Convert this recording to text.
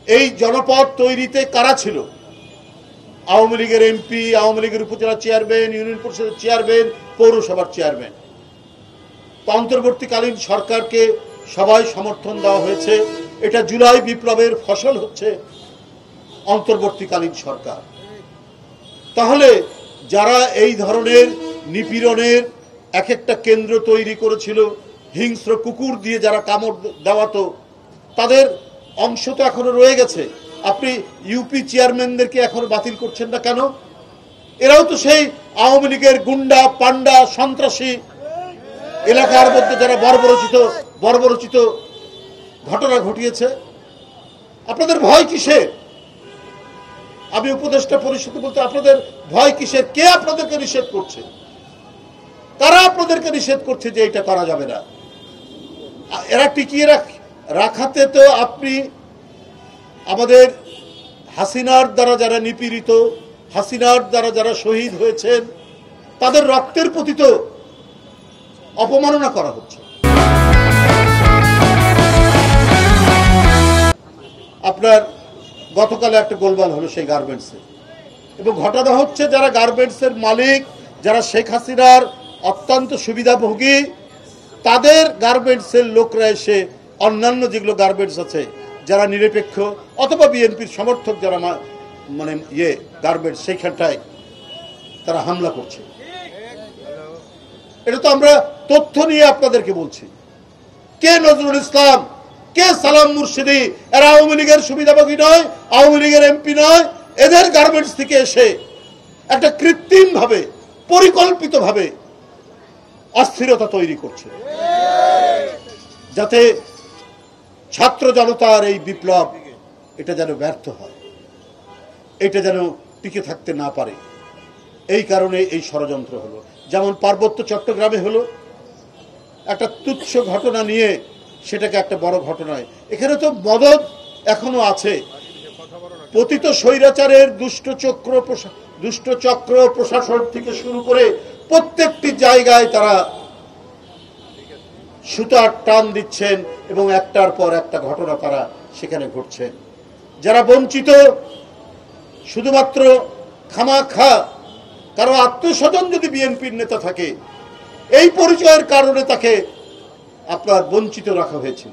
এই জনপদ তৈরিতে কারা ছিল? আওয়ামী লীগের এমপি, আওয়ামী লীগের উপজেলা চেয়ারম্যান, ইউনিয়ন পরিষদের চেয়ারম্যান, পৌরসভার চেয়ারম্যান। অন্তর্বর্তীকালীন সরকারকে সবাই সমর্থন দেওয়া হয়েছে। এটা জুলাই বিপ্লবের ফসল হচ্ছে অন্তর্বর্তীকালীন সরকার। তাহলে যারা এই ধরনের নিপীড়নের এক একটা কেন্দ্র তৈরি করেছিল, হিংস্র কুকুর দিয়ে যারা কামড় দেওয়াতো, তাদের অংশ তো এখনো রয়ে গেছে। আপনি ইউপি চেয়ারম্যানদেরকে এখনো বাতিল করছেন না কেন? এরাও তো সেই আওয়ামী লীগের গুন্ডা, পান্ডা, সন্ত্রাসী, এলাকার মধ্যে যারা বর্বরচিত ঘটনা ঘটিয়েছে। আপনাদের ভয় কিসের? আমি উপদেষ্টা পরিষদে বলতে, আপনাদের ভয় কিসের? কে আপনাদেরকে নিষেধ করছে? কারা আপনাদেরকে নিষেধ করছে যে এটা করা যাবে না? এরা টিকিয়ে রাখাতে তো আপনি আমাদের হাসিনার দ্বারা যারা নিপীড়িত, হাসিনার দ্বারা যারা শহীদ হয়েছেন, তাদের রক্তের প্রতি তো অপমাননা করা হচ্ছে। আপনার গতকালে একটা গোলমাল হলো সেই গার্মেন্টসে, এবং ঘটনা হচ্ছে যারা গার্মেন্টসের মালিক, যারা শেখ হাসিনার অত্যন্ত সুবিধাভোগী, তাদের গার্মেন্টসের লোকরা এসে অন্যান্য যেগুলো গার্মেন্টস আছে যারা নিরপেক্ষ অথবা বিএনপির সমর্থক যারা মানে গার্মেন্টস, সেইখানটায় তারা হামলা করছে। এটা তো আমরা তথ্য নিয়ে আপনাদেরকে বলছি। কে নজরুল ইসলাম, কে সালাম মুর্শিদি? এরা আওয়ামী লীগের সুবিধাভোগী নয়, আওয়ামী লীগের এমপি নয়। এদের গার্মেন্টস থেকে এসে একটা কৃত্রিম ভাবে, পরিকল্পিত ভাবে অস্থিরতা তৈরি করছে, যাতে ছাত্র জনতার এই বিপ্লব এটা যেন ব্যর্থ হয়, এটা যেন টিকে থাকতে না পারে। এই কারণে এই ষড়যন্ত্র হলো। যেমন পার্বত্য চট্টগ্রামে হলো, একটা তুচ্ছ ঘটনা নিয়ে সেটাকে একটা বড় ঘটনায়। এখানে তো মদদ এখনো আছে। পতিত স্বৈরাচারের দুষ্টচক্র প্রশাসন থেকে শুরু করে প্রত্যেকটি জায়গায় তারা সুতার টান দিচ্ছেন এবং একটার পর একটা ঘটনা তারা সেখানে ঘটছে। যারা বঞ্চিত, শুধুমাত্র খামাখা কারো আত্মীয়স্বজন যদি বিএনপির নেতা থাকে, এই পরিচয়ের কারণে তাকে আপনার বঞ্চিত রাখা হয়েছিল।